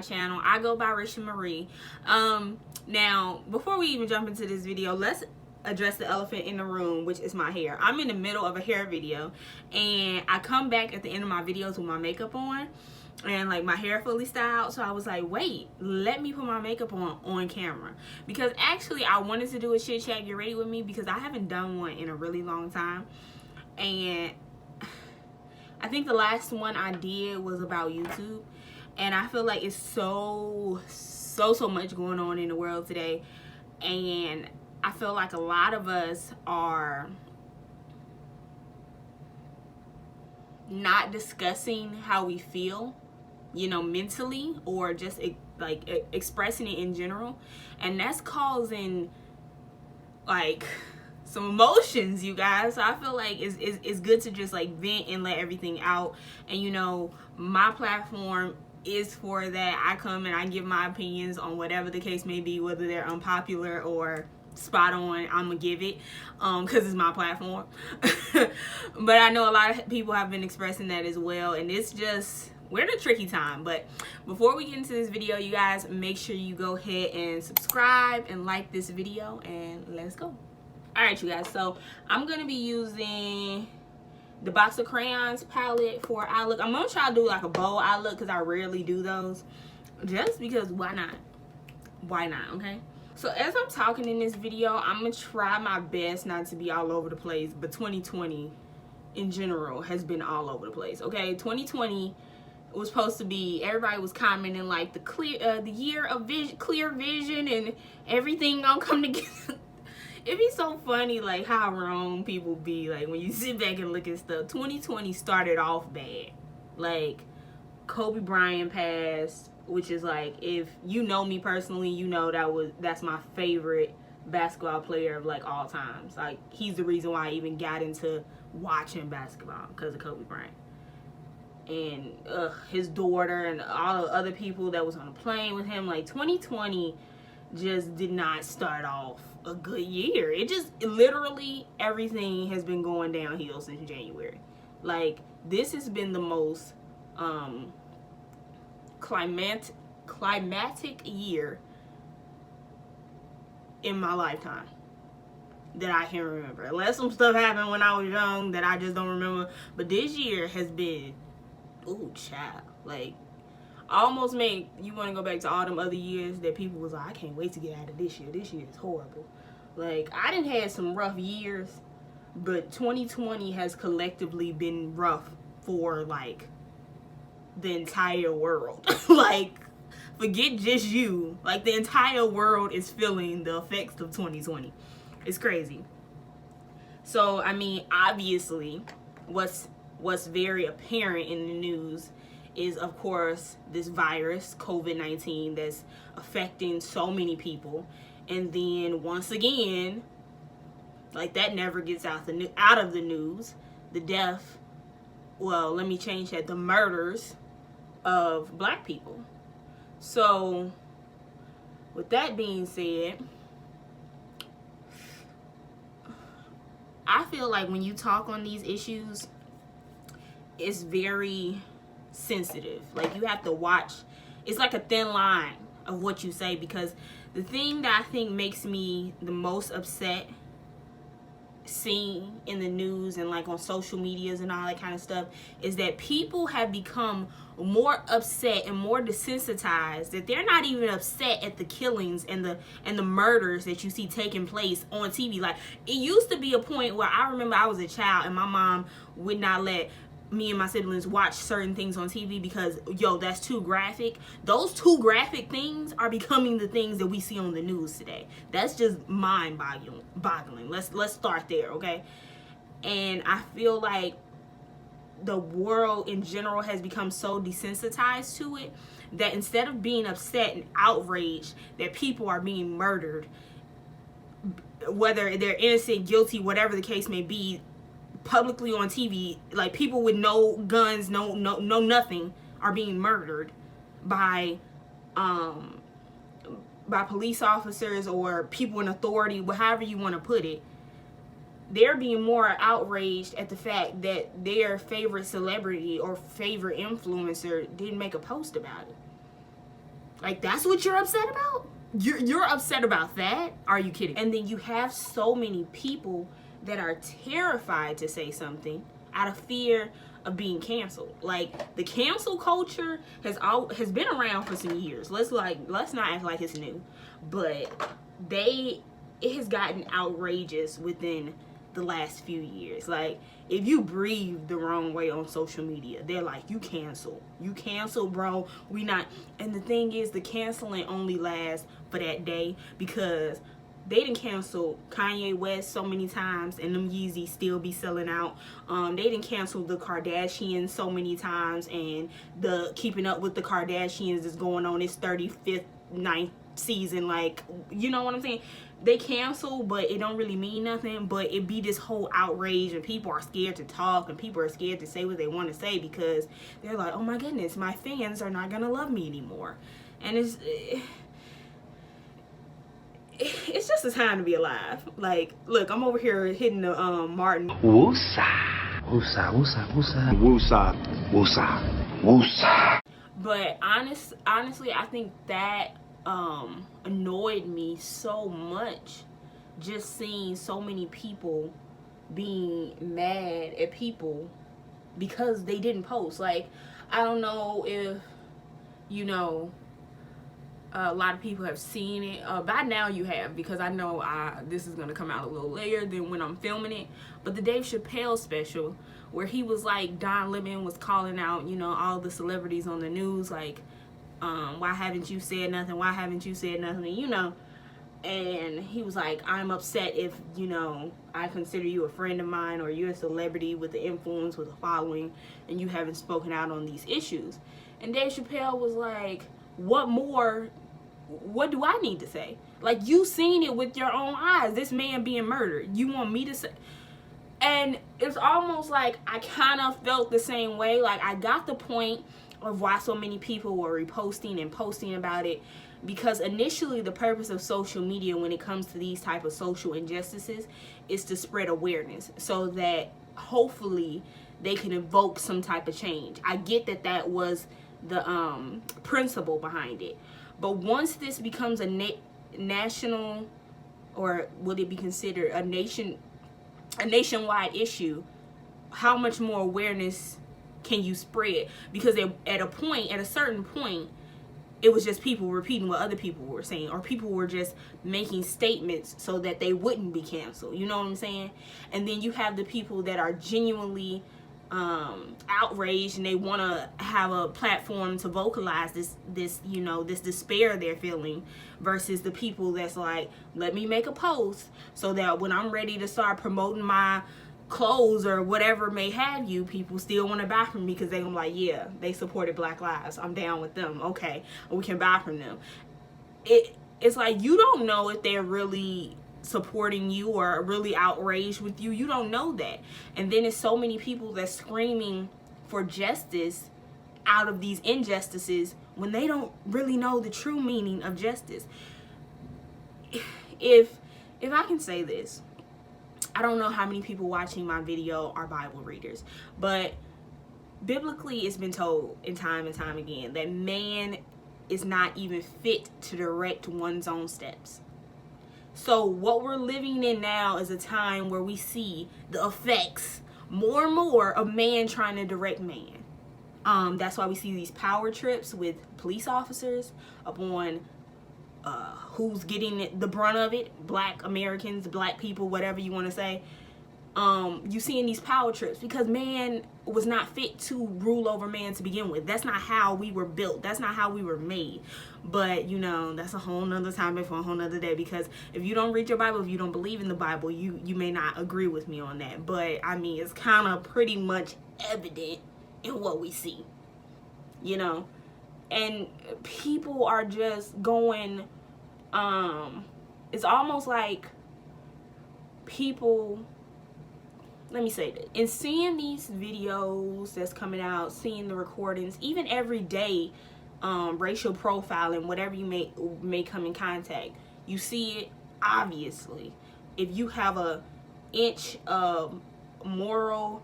Channel. I go by RishaaMariee. Now, before we even jump into this video, let's address the elephant in the room, which is my hair. I'm in the middle of a hair video, and I come back at the end of my videos with my makeup on, and like my hair fully styled. So I was like, wait, let me put my makeup on camera, because actually I wanted to do a chit chat, get ready with me, because I haven't done one in a really long time. And I think the last one I did was about YouTube. And I feel like it's so much going on in the world today. And I feel like a lot of us are not discussing how we feel, you know, mentally, or just like expressing it in general. And that's causing like some emotions, you guys. So I feel like it's good to just like vent and let everything out. And you know, my platform is for that. I come and I give my opinions on whatever the case may be, whether they're unpopular or spot on. I'm gonna give it because it's my platform. But I know a lot of people have been expressing that as well, and it's just, we're in a tricky time. But before we get into this video, you guys, make sure you go ahead and subscribe and like this video, and let's go. All right, you guys, so I'm gonna be using the box of crayons palette for eye look. I'm gonna try to do like a bold eye look because I rarely do those, just because why not, okay? So as I'm talking in this video, I'm gonna try my best not to be all over the place, but 2020 in general has been all over the place, okay? 2020 was supposed to be, everybody was commenting like the year of clear vision and everything gonna come together. It'd be so funny like how wrong people be, like when you sit back and look at stuff. 2020 started off bad. Like Kobe Bryant passed, which is like, if you know me personally, you know that's my favorite basketball player of like all times. Like he's the reason why I even got into watching basketball, because of Kobe Bryant. And his daughter and all the other people that was on the plane with him. Like 2020 just did not start off a good year. It literally everything has been going downhill since January. Like this has been the most climatic year in my lifetime that I can remember, unless some stuff happened when I was young that I just don't remember. But this year has been, ooh child, like almost make you want to go back to all them other years that people was like, I can't wait to get out of this year. This year is horrible. Like I done had some rough years, but 2020 has collectively been rough for like the entire world. Like forget just you, like the entire world is feeling the effects of 2020. It's crazy. So I mean, obviously what's very apparent in the news is, of course, this virus, COVID-19, that's affecting so many people. And then once again, like that never gets out of the news, the death, well, let me change that, the murders of black people. So with that being said, I feel like when you talk on these issues, it's very sensitive. Like you have to watch, it's like a thin line of what you say, because the thing that I think makes me the most upset seeing in the news and like on social medias and all that kind of stuff is that people have become more upset and more desensitized, that they're not even upset at the killings and the murders that you see taking place on TV. Like it used to be a point where I remember I was a child and my mom would not let me and my siblings watch certain things on TV because, yo, that's too graphic. Those too graphic things are becoming the things that we see on the news today. That's just mind-boggling. Let's start there, okay? And I feel like the world in general has become so desensitized to it that instead of being upset and outraged that people are being murdered, whether they're innocent, guilty, whatever the case may be, publicly on TV, like people with no guns, no nothing, are being murdered by police officers or people in authority, however you want to put it. They're being more outraged at the fact that their favorite celebrity or favorite influencer didn't make a post about it. Like, that's what you're upset about? You're upset about that? Are you kidding? And then you have so many people that are terrified to say something out of fear of being canceled. Like, the cancel culture has been around for some years. Let's not act like it's new. But it has gotten outrageous within the last few years. Like, if you breathe the wrong way on social media, they're like, you cancel, bro, we not. And the thing is, the canceling only lasts for that day, because they didn't cancel Kanye West so many times and them Yeezys still be selling out. They didn't cancel the Kardashians so many times, and the Keeping Up with the Kardashians is going on its 35th, 9th season. Like, you know what I'm saying? They cancel, but it don't really mean nothing. But it be this whole outrage, and people are scared to talk, and people are scared to say what they want to say, because they're like, oh my goodness, my fans are not gonna love me anymore. And it's just a time to be alive. Like, look, I'm over here hitting the Martin. Woosah, woosah, woosah, woosah, woosah, woosah, woosah. But honestly, I think that annoyed me so much, just seeing so many people being mad at people because they didn't post. Like, I don't know if a lot of people have seen it. By now you have, because I know this is gonna come out a little later than when I'm filming it. But the Dave Chappelle special, where he was like, Don Lemon was calling out, all the celebrities on the news, like, why haven't you said nothing? Why haven't you said nothing? And he was like, I'm upset if, I consider you a friend of mine, or you're a celebrity with the influence, with a following, and you haven't spoken out on these issues. And Dave Chappelle was like, what do I need to say? Like, you seen it with your own eyes, this man being murdered. You want me to say? And it's almost like I kind of felt the same way. Like, I got the point of why so many people were reposting and posting about it, because initially the purpose of social media when it comes to these type of social injustices is to spread awareness, so that hopefully they can evoke some type of change. I get that was the principle behind it. But once this becomes a national, or would it be considered a nationwide issue, how much more awareness can you spread? Because at a certain point, it was just people repeating what other people were saying, or people were just making statements so that they wouldn't be canceled. You know what I'm saying? And then you have the people that are genuinely outraged, and they want to have a platform to vocalize this despair they're feeling, versus the people that's like, let me make a post so that when I'm ready to start promoting my clothes or whatever may have you, people still want to buy from me, because they're gonna be like, yeah, they supported Black Lives, I'm down with them, okay, we can buy from them. It's like, you don't know if they're really supporting you or really outraged with you. You don't know that. And then it's so many people that's screaming for justice out of these injustices when they don't really know the true meaning of justice. If I can say this, I don't know how many people watching my video are Bible readers, but biblically it's been told in time and time again that man is not even fit to direct one's own steps. So what we're living in now is a time where we see the effects more and more of man trying to direct man. That's why we see these power trips with police officers upon who's getting the brunt of it. Black Americans, black people, whatever you want to say. You seeing these power trips because man was not fit to rule over man to begin with. That's not how we were built. That's not how we were made. But that's a whole nother time for a whole nother day, because if you don't read your Bible, if you don't believe in the Bible, you may not agree with me on that. But I mean, it's kind of pretty much evident in what we see, and people are just going, it's almost like people let me say this. In seeing these videos that's coming out, seeing the recordings, even every day, racial profiling, whatever you may come in contact, you see it. Obviously, if you have a inch of moral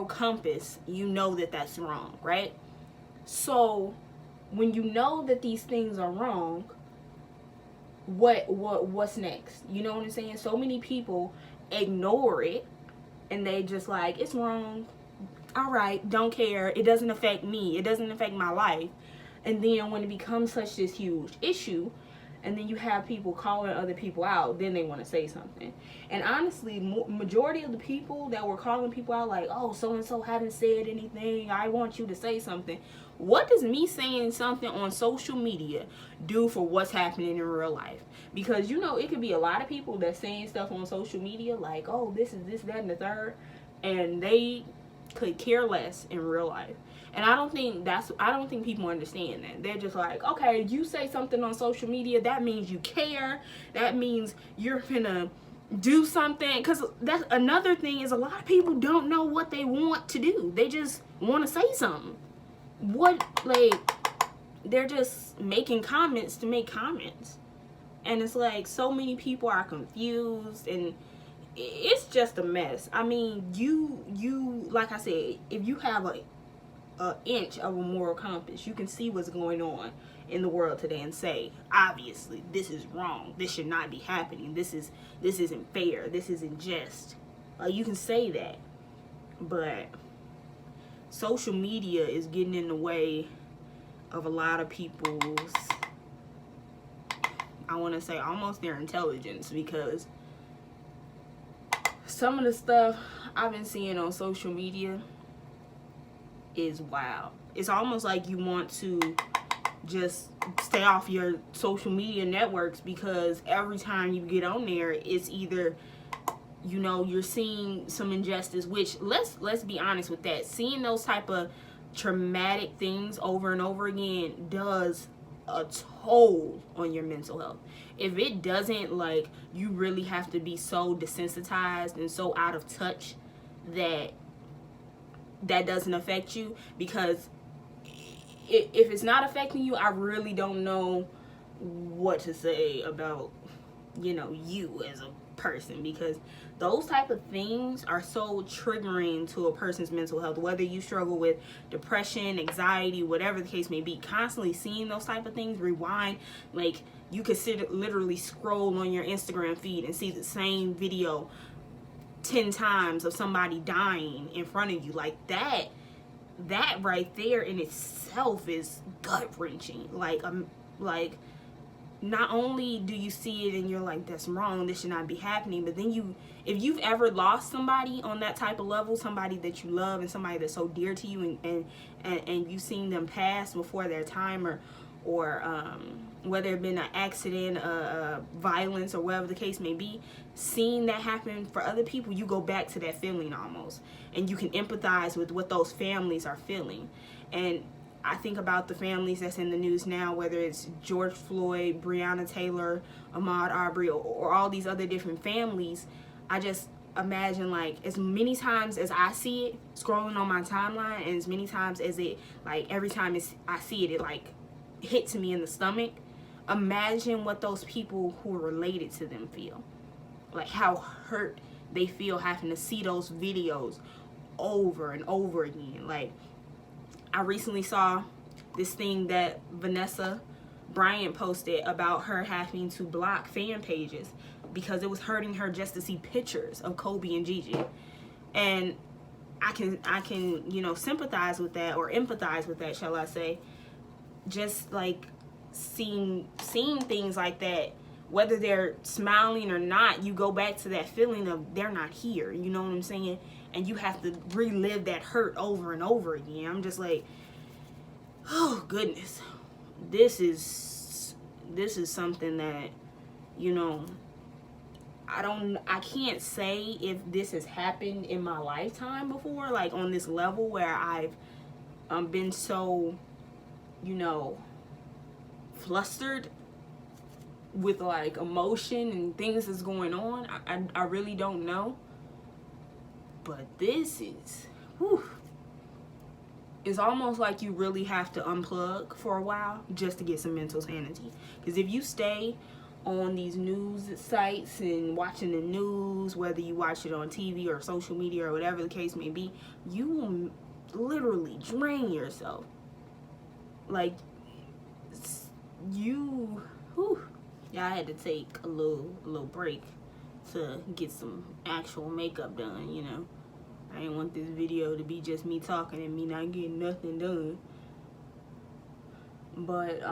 compass, you know that that's wrong, right? So when you know that these things are wrong, what's next? You know what I'm saying? So many people ignore it, and they just like, it's wrong, all right, don't care, it doesn't affect me, it doesn't affect my life. And then when it becomes such this huge issue, and then you have people calling other people out, then they want to say something. And honestly, majority of the people that were calling people out like, oh, so and so haven't said anything, I want you to say something. What does me saying something on social media do for what's happening in real life? Because, you know, it could be a lot of people that's saying stuff on social media like, oh, this is this, that, and the third, and they could care less in real life. And I don't think people understand that. They're just like, okay, you say something on social media, that means you care, that means you're gonna do something. Because that's another thing, is a lot of people don't know what they want to do. They just want to say something. They're just making comments to make comments. And it's like, so many people are confused, and it's just a mess. I mean, you like I said, if you have a inch of a moral compass, you can see what's going on in the world today and say, obviously, this is wrong, this should not be happening, this isn't fair, this isn't just. You can say that, but social media is getting in the way of a lot of people's, I want to say, almost their intelligence, because some of the stuff I've been seeing on social media is wild. It's almost like you want to just stay off your social media networks, because every time you get on there, it's either, you know, you're seeing some injustice, which let's be honest with that. Seeing those type of traumatic things over and over again does a toll on your mental health. If it doesn't, like, you really have to be so desensitized and so out of touch that doesn't affect you. Because if it's not affecting you, I really don't know what to say about, you know, you as a person, because those type of things are so triggering to a person's mental health. Whether you struggle with depression, anxiety, whatever the case may be, constantly seeing those type of things, rewind, like, you could literally scroll on your Instagram feed and see the same video 10 times of somebody dying in front of you. Like, that right there in itself is gut-wrenching. Like, not only do you see it and you're like, that's wrong, this should not be happening, but then if you've ever lost somebody on that type of level, somebody that you love and somebody that's so dear to you, and you've seen them pass before their time, or whether it been an accident, violence, or whatever the case may be, seeing that happen for other people, you go back to that feeling almost, and you can empathize with what those families are feeling. And I think about the families that's in the news now, whether it's George Floyd, Breonna Taylor, Ahmaud Arbery, or all these other different families. I just imagine, like, as many times as I see it scrolling on my timeline, and as many times as it, like, every time I see it, it like hits me in the stomach. Imagine what those people who are related to them feel. Like, how hurt they feel having to see those videos over and over again. Like, I recently saw this thing that Vanessa Bryant posted about her having to block fan pages because it was hurting her just to see pictures of Kobe and Gigi. And I can, you know, sympathize with that, or empathize with that, shall I say. Just like seeing things like that, whether they're smiling or not, you go back to that feeling of they're not here, you know what I'm saying? And you have to relive that hurt over and over again. I'm just like, oh goodness, this is something that, you know, I can't say if this has happened in my lifetime before, like on this level where I've been so, you know, flustered with like emotion and things that's going on. I really don't know. But this is, whew, it's almost like you really have to unplug for a while just to get some mental sanity. Because if you stay on these news sites and watching the news, whether you watch it on TV or social media or whatever the case may be, you will literally drain yourself. Like, you, whew, yeah, I had to take a little break to get some actual makeup done, you know. I didn't want this video to be just me talking and me not getting nothing done. But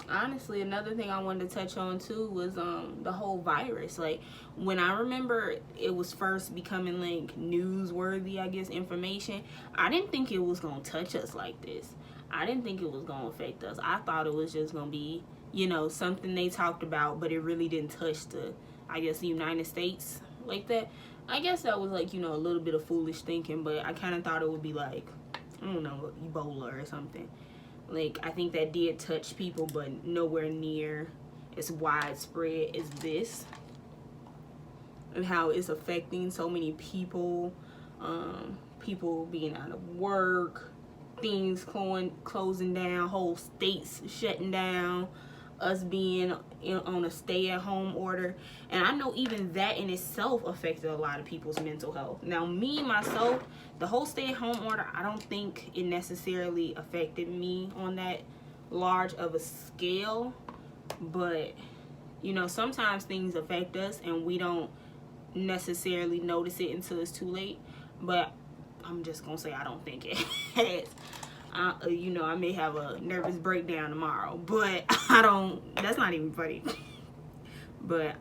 honestly, another thing I wanted to touch on too was the whole virus. Like, when I remember it was first becoming like newsworthy, I guess, information, I didn't think it was gonna touch us like this. I didn't think it was gonna affect us. I thought it was just gonna be, you know, something they talked about, but it really didn't touch the, I guess, the United States like that. I guess that was like, you know, a little bit of foolish thinking, but I kind of thought it would be like, I don't know, Ebola or something. Like, I think that did touch people, but nowhere near as widespread as this, and how it's affecting so many people. People being out of work, things closing down, whole states shutting down, us being on a stay-at-home order. And I know even that in itself affected a lot of people's mental health. Now, me, myself, the whole stay-at-home order, I don't think it necessarily affected me on that large of a scale. But, you know, sometimes things affect us and we don't necessarily notice it until it's too late. But I'm just gonna say I don't think it has. You know, I may have a nervous breakdown tomorrow, but I don't, that's not even funny. But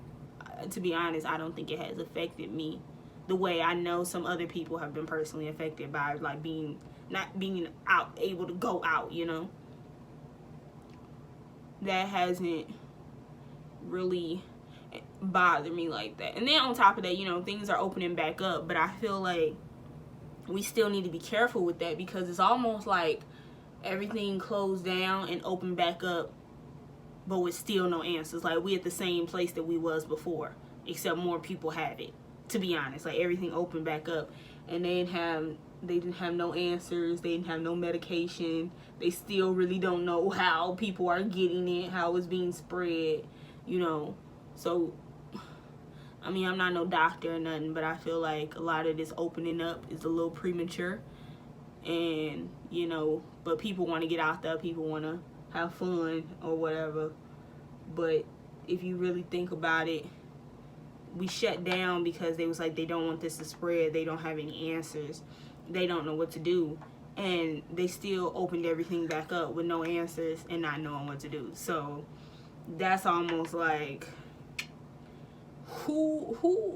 to be honest, I don't think it has affected me the way I know some other people have been personally affected by, like, not being able to go out, you know. That hasn't really bothered me like that. And then on top of that, you know, things are opening back up, but I feel like we still need to be careful with that, because it's almost like everything closed down and opened back up, but with still no answers. Like, we at the same place that we was before, except more people have it, to be honest. Like, everything opened back up and they didn't have no answers, they didn't have no medication, they still really don't know how people are getting it, how it's being spread, you know. So I mean, I'm not no doctor or nothing, but I feel like a lot of this opening up is a little premature. And, you know, but people want to get out there, people want to have fun or whatever. But if you really think about it, we shut down because they was like, they don't want this to spread, they don't have any answers, they don't know what to do. And they still opened everything back up with no answers and not knowing what to do. So that's almost like, who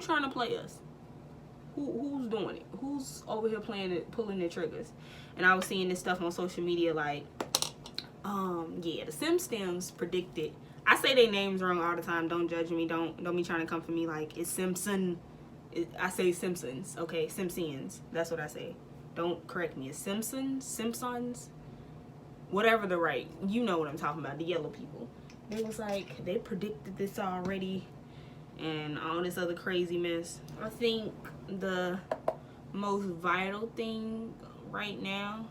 trying to play us? Who's doing it? Who's over here pulling the triggers? And I was seeing this stuff on social media, like, yeah, the Simpsons predicted. I say their names wrong all the time. Don't judge me. Don't be trying to come for me like it's Simpson. I say Simpsons. Okay, Simpsons. That's what I say. Don't correct me. It's Simpsons. Whatever the right. You know what I'm talking about. The yellow people. It was like they predicted this already, and all this other crazy mess. I think the most vital thing right now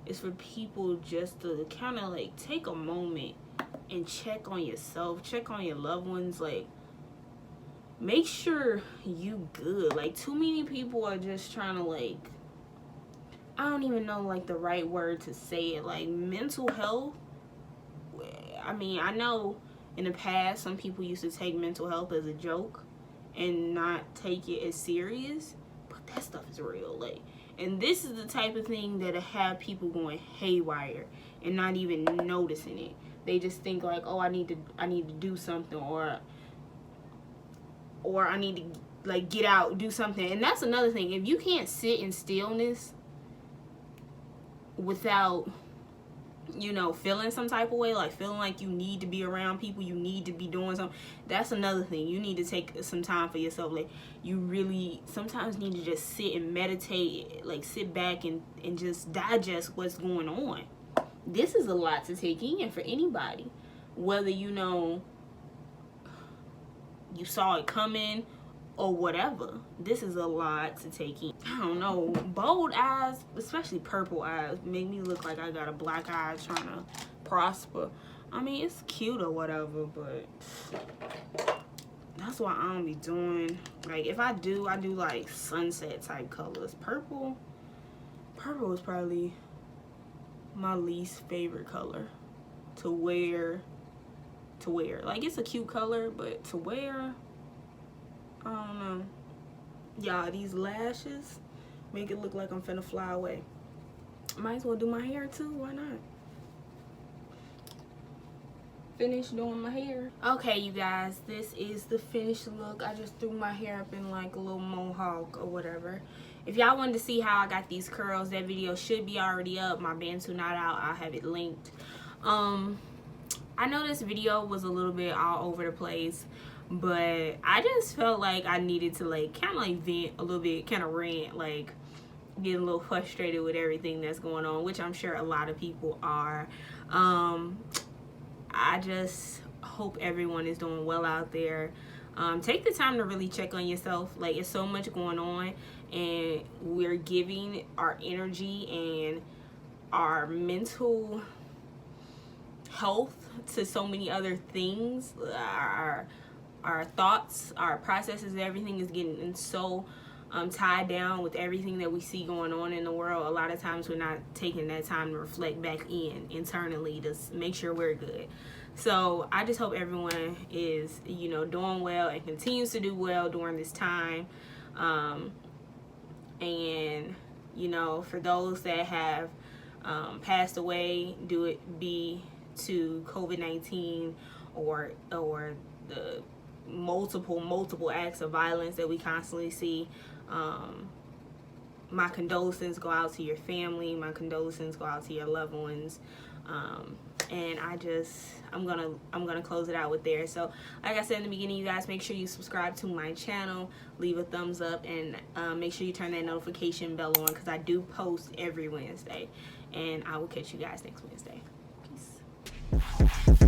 is for people just to kind of like take a moment and check on yourself, check on your loved ones, like make sure you good. Like, too many people are just trying to, like, I don't even know like the right word to say it, like mental health. I mean, I know in the past some people used to take mental health as a joke and not take it as serious, but that stuff is real. Like, and this is the type of thing that have people going haywire and not even noticing it. They just think like, oh, I need to do something, or I need to like get out, do something. And that's another thing. If you can't sit in stillness without, you know, feeling some type of way, like feeling like you need to be around people, you need to be doing something, that's another thing. You need to take some time for yourself. Like, you really sometimes need to just sit and meditate, like sit back and just digest what's going on. This is a lot to take in for anybody, whether, you know, you saw it coming or whatever. This is a lot to take in. I don't know, bold eyes, especially purple eyes, make me look like I got a black eye trying to prosper. I mean, it's cute or whatever, but that's what I don't be doing. Like, if I do like sunset type colors. Purple is probably my least favorite color to wear. Like, it's a cute color, but to wear, I don't know. Y'all, these lashes make it look like I'm finna fly away. Might as well do my hair too, why not? Finished doing my hair. Okay, you guys, this is the finished look. I just threw my hair up in like a little mohawk or whatever. If y'all wanted to see how I got these curls, that video should be already up. My Bantu not out, I'll have it linked. I know this video was a little bit all over the place, but I just felt like I needed to like kind of like vent a little bit, kind of rant, like get a little frustrated with everything that's going on, which I'm sure a lot of people are. I just hope everyone is doing well out there. Take the time to really check on yourself. Like, it's so much going on, and we're giving our energy and our mental health to so many other things. Our thoughts, our processes, everything is getting so tied down with everything that we see going on in the world. A lot of times we're not taking that time to reflect back internally to make sure we're good. So I just hope everyone is, you know, doing well and continues to do well during this time. And, you know, for those that have passed away, do it be to COVID-19 or the multiple acts of violence that we constantly see. My condolences go out to your family. My condolences go out to your loved ones. And I'm gonna close it out with there. So like I said in the beginning, you guys, make sure you subscribe to my channel, leave a thumbs up, and make sure you turn that notification bell on, because I do post every Wednesday. And I will catch you guys next Wednesday. Peace.